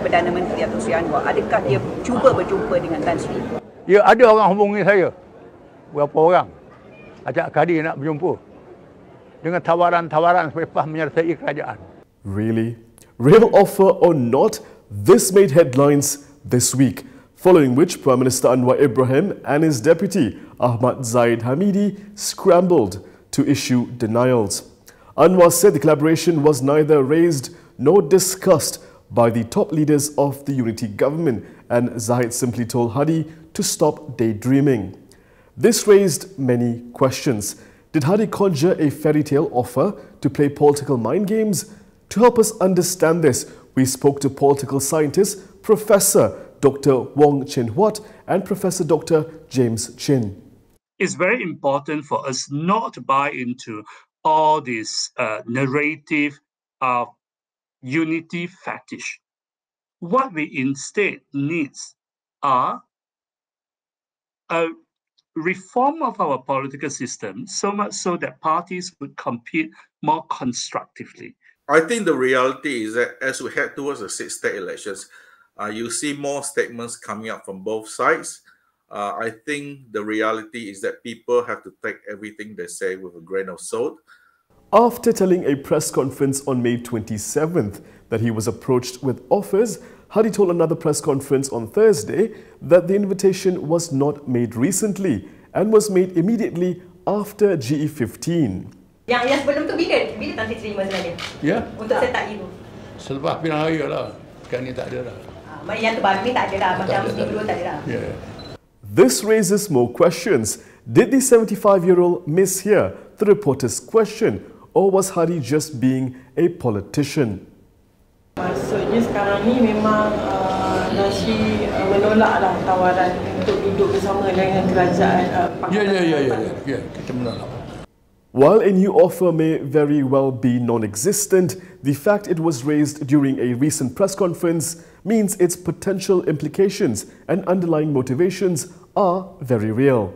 Perdana Menteri Datuk Seri Anwar, adakah dia cuba berjumpa dengan Tan Sri? Ya, ada orang hubungi saya. Berapa orang ajak Kadi nak berjumpa dengan tawaran-tawaran supaya PAS menyertai kerajaan. Really? Real offer or not? This made headlines this week, following which Prime Minister Anwar Ibrahim and his deputy Ahmad Zahid Hamidi scrambled to issue denials. Anwar said the collaboration was neither raised nor discussed by the top leaders of the unity government, and Zahid simply told Hadi to stop daydreaming. This raised many questions. Did Hadi conjure a fairy tale offer to play political mind games? To help us understand this, we spoke to political scientist Professor Dr. Wong Huat and Professor Dr. James Chin. It's very important for us not to buy into all this narrative of unity fetish. What we instead need are a reform of our political system, so much so that parties would compete more constructively. I think the reality is that as we head towards the state elections, you see more statements coming up from both sides. I think the reality is that people have to take everything they say with a grain of salt. After telling a press conference on May 27th that he was approached with offers, Hadi told another press conference on Thursday that the invitation was not made recently and was made immediately after GE15. Yang sebelum tu bila Tan Sri terima sebenarnya? Ya. Untuk set up itu. Selepas pilihan raya lah. Kan ni tak ada dah. Yang terbaru ni tak ada dah. Macam minggu dulu tak ada dah. Ya. This raises more questions. Did the 75-year-old mishear the reporter's question, or was Hadi just being a politician? Maksudnya sekarang ni memang Nasri menolaklah tawaran untuk duduk bersama dengan kerajaan. Ya, kita menolak. While a new offer may very well be non-existent, the fact it was raised during a recent press conference means its potential implications and underlying motivations are very real.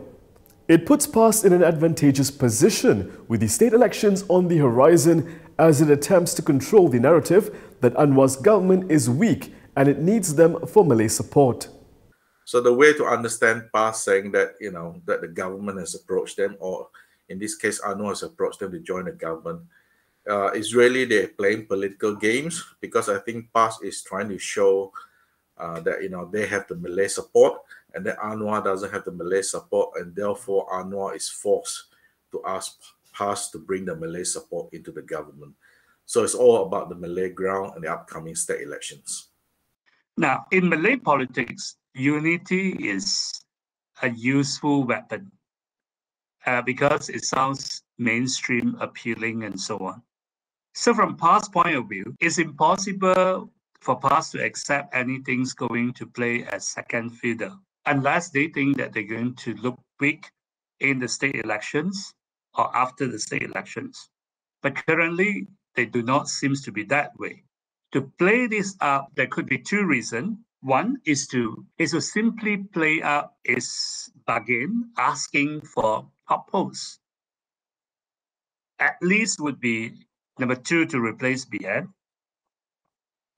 It puts PAS in an advantageous position with the state elections on the horizon as it attempts to control the narrative that Anwar's government is weak and it needs them for Malay support. So the way to understand PAS saying that, that the government has approached them, or in this case, Anwar has approached them to join the government, is really they're playing political games, because I think PAS is trying to show that, they have the Malay support, and that Anwar doesn't have the Malay support, and therefore Anwar is forced to ask PAS to bring the Malay support into the government. So it's all about the Malay ground and the upcoming state elections. Now, in Malay politics, unity is a useful weapon because it sounds mainstream, appealing, and so on. So from PAS's point of view, it's impossible for PAS to accept anything's going to play as second fiddle, unless they think that they're going to look weak in the state elections or after the state elections. But currently, they do not seem to be that way. To play this up, there could be two reasons. One is to simply play up its bargain, asking for top posts. At least would be number two, to replace BN.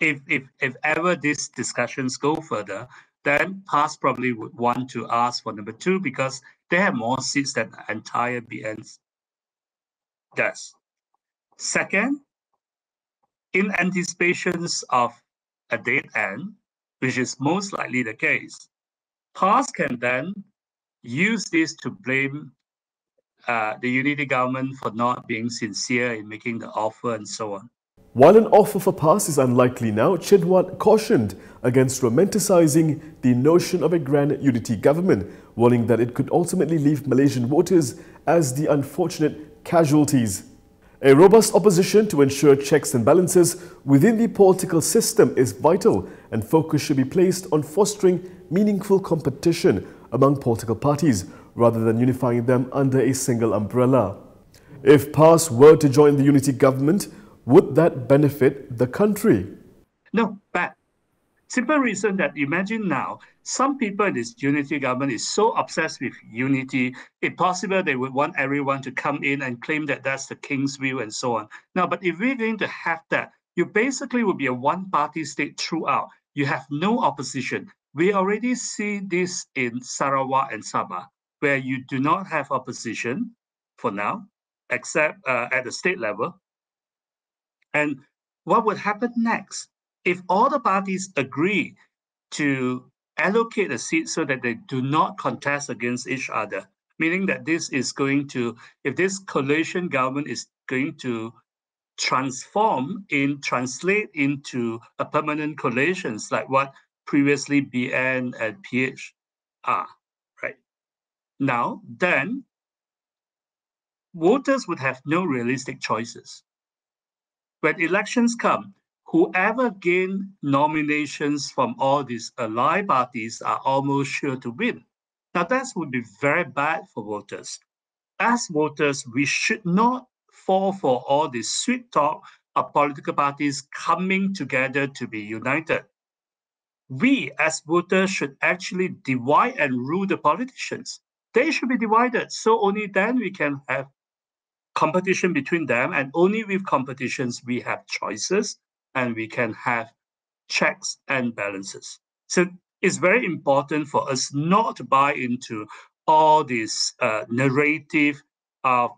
If ever these discussions go further, then PAS probably would want to ask for number two, because they have more seats than the entire BN does. Second, in anticipations of a dead end, which is most likely the case, PAS can then use this to blame the unity government for not being sincere in making the offer and so on. While an offer for PAS is unlikely now, Chidwat cautioned against romanticizing the notion of a grand unity government, warning that it could ultimately leave Malaysian voters as the unfortunate casualties. A robust opposition to ensure checks and balances within the political system is vital, and focus should be placed on fostering meaningful competition among political parties rather than unifying them under a single umbrella. If PAS were to join the unity government, would that benefit the country? No, bad. Simple reason that imagine now, some people in this unity government is so obsessed with unity, it's possible they would want everyone to come in and claim that that's the king's will and so on. Now, but if we're going to have that, you basically will be a one-party state throughout. you have no opposition. We already see this in Sarawak and Sabah, where you do not have opposition for now, except at the state level. And what would happen next? If all the parties agree to allocate a seat so that they do not contest against each other, meaning that this is going to, if this coalition government is going to translate into a permanent coalitions like what previously BN and PH are, right? Now, then voters would have no realistic choices. When elections come, whoever gain nominations from all these allied parties are almost sure to win. Now, that would be very bad for voters. As voters, we should not fall for all this sweet talk of political parties coming together to be united. We, as voters, should actually divide and rule the politicians. They should be divided, so only then we can have competition between them, and only with competitions we have choices and we can have checks and balances. So it's very important for us not to buy into all this narrative of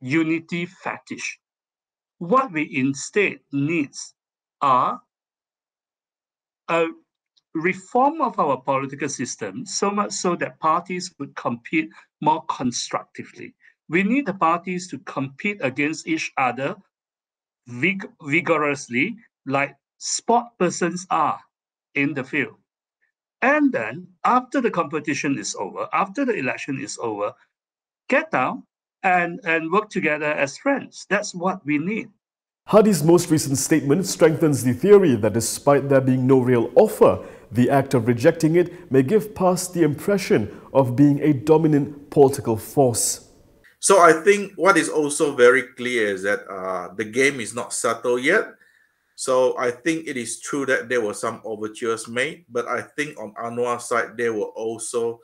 unity fetish. What we instead need are a reform of our political system, so much so that parties would compete more constructively. We need the parties to compete against each other vigorously, like sport persons are in the field. And then, after the competition is over, after the election is over, get down and work together as friends. That's what we need. Hadi's most recent statement strengthens the theory that despite there being no real offer, the act of rejecting it may give PAS the impression of being a dominant political force. So I think what is also very clear is that the game is not settled yet. So I think it is true that there were some overtures made, but I think on Anwar's side, they were also,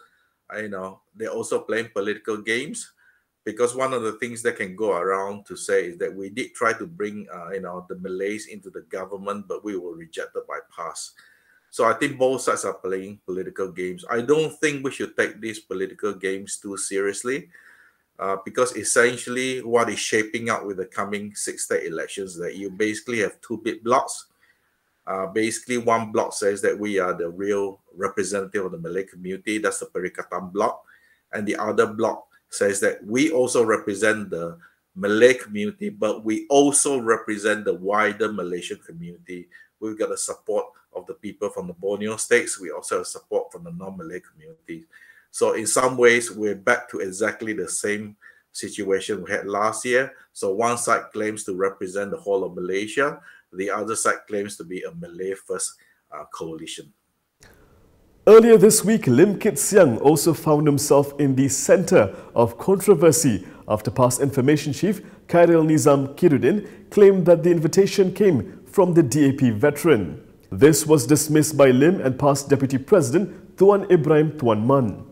they're also playing political games, because one of the things that can go around to say is that we did try to bring, the Malays into the government, but we were rejected by PAS. So I think both sides are playing political games. I don't think we should take these political games too seriously. Because essentially what is shaping up with the coming 6 state elections, that you basically have two big blocks. Basically, one block says that we are the real representative of the Malay community, that's the Perikatan block. And the other block says that we also represent the Malay community, but we also represent the wider Malaysian community. We've got the support of the people from the Borneo states. We also have support from the non-Malay community. So in some ways, we're back to exactly the same situation we had last year. So one side claims to represent the whole of Malaysia. The other side claims to be a Malay first coalition. Earlier this week, Lim Kit Siang also found himself in the centre of controversy after PAS Information Chief Khairil Nizam Kirudin claimed that the invitation came from the DAP veteran. This was dismissed by Lim and PAS Deputy President Tuan Ibrahim Tuan Man.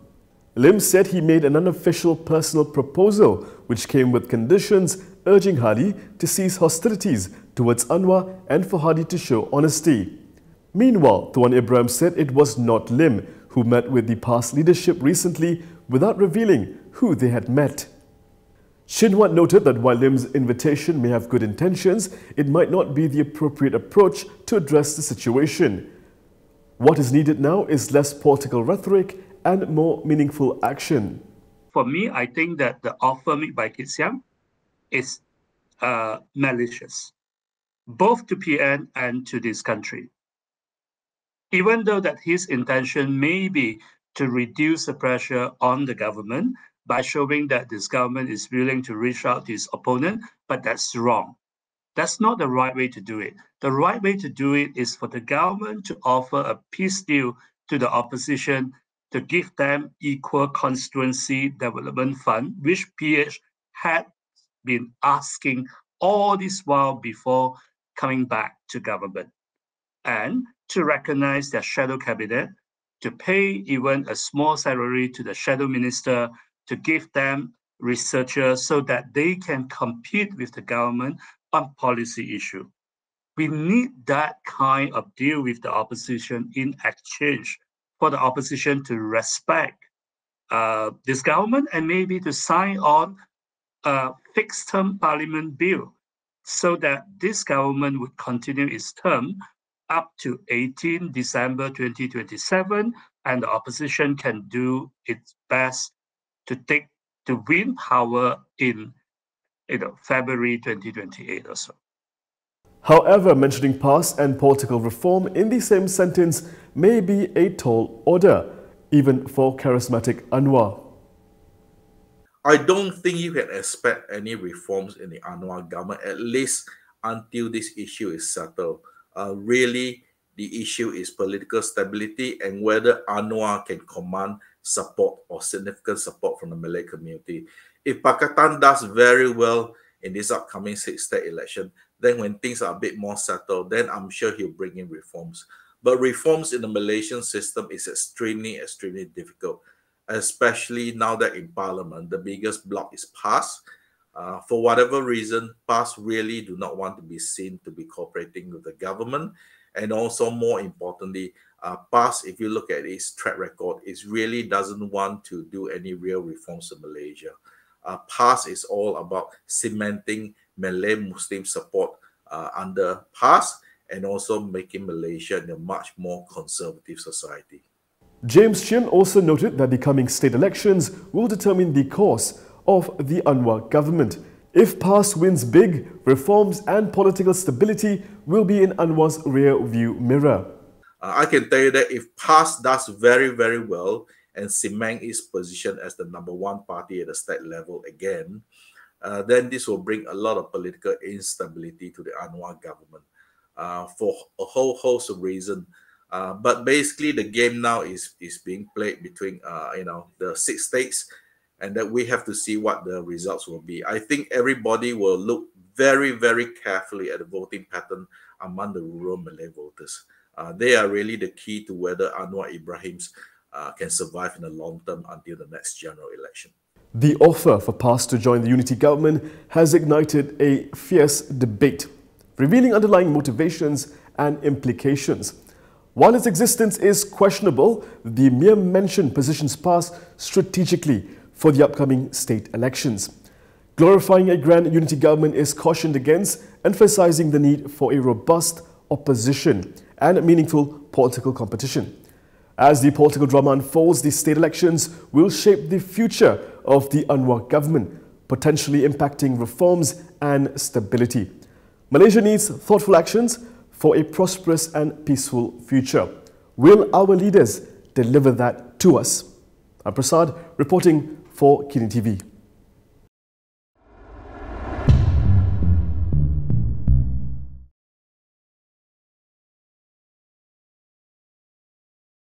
Lim said he made an unofficial personal proposal which came with conditions urging Hadi to cease hostilities towards Anwar and for Hadi to show honesty. Meanwhile, Tuan Ibrahim said it was not Lim who met with the PAS leadership recently without revealing who they had met. Huat noted that while Lim's invitation may have good intentions, it might not be the appropriate approach to address the situation. What is needed now is less political rhetoric and more meaningful action. For me, I think that the offer made by Kit Siang is malicious, both to PN and to this country. Even though that his intention may be to reduce the pressure on the government by showing that this government is willing to reach out to his opponent, but that's wrong. That's not the right way to do it. The right way to do it is for the government to offer a peace deal to the opposition, to give them equal constituency development fund, which PH had been asking all this while before coming back to government, and to recognize their shadow cabinet, to pay even a small salary to the shadow minister, to give them researchers so that they can compete with the government on policy issue. we need that kind of deal with the opposition in exchange for the opposition to respect this government and maybe to sign on a fixed-term parliament bill so that this government would continue its term up to 18 December 2027, and the opposition can do its best to win power in February 2028 or so. However, mentioning past and political reform in the same sentence may be a tall order, even for charismatic Anwar. I don't think you can expect any reforms in the Anwar government, at least until this issue is settled. Really, the issue is political stability and whether Anwar can command support or significant support from the Malay community. If Pakatan does very well in this upcoming state election, then when things are a bit more settled, then I'm sure he'll bring in reforms. But reforms in the Malaysian system is extremely, extremely difficult, especially now that in Parliament, the biggest bloc is PAS. For whatever reason, PAS really do not want to be seen to be cooperating with the government. And also, more importantly, PAS, if you look at its track record, it really doesn't want to do any real reforms in Malaysia. PAS is all about cementing Malay Muslim support under PAS and also making Malaysia a much more conservative society. James Chin also noted that the coming state elections will determine the course of the Anwar government. If PAS wins big, reforms and political stability will be in Anwar's rear-view mirror. I can tell you that if PAS does very, very well and cement its position as the #1 party at the state level again, then this will bring a lot of political instability to the Anwar government for a whole host of reasons. But basically, the game now is being played between the 6 states, and that we have to see what the results will be. I think everybody will look very, very carefully at the voting pattern among the rural Malay voters. They are really the key to whether Anwar Ibrahim can survive in the long term until the next general election. The offer for PAS to join the unity government has ignited a fierce debate, revealing underlying motivations and implications. While its existence is questionable, the mere mention positions PAS strategically for the upcoming state elections. Glorifying a grand unity government is cautioned against, emphasizing the need for a robust opposition and meaningful political competition. As the political drama unfolds, the state elections will shape the future of the Anwar government, potentially impacting reforms and stability. Malaysia needs thoughtful actions for a prosperous and peaceful future. Will our leaders deliver that to us? I'm Prasad, reporting for KiniTV.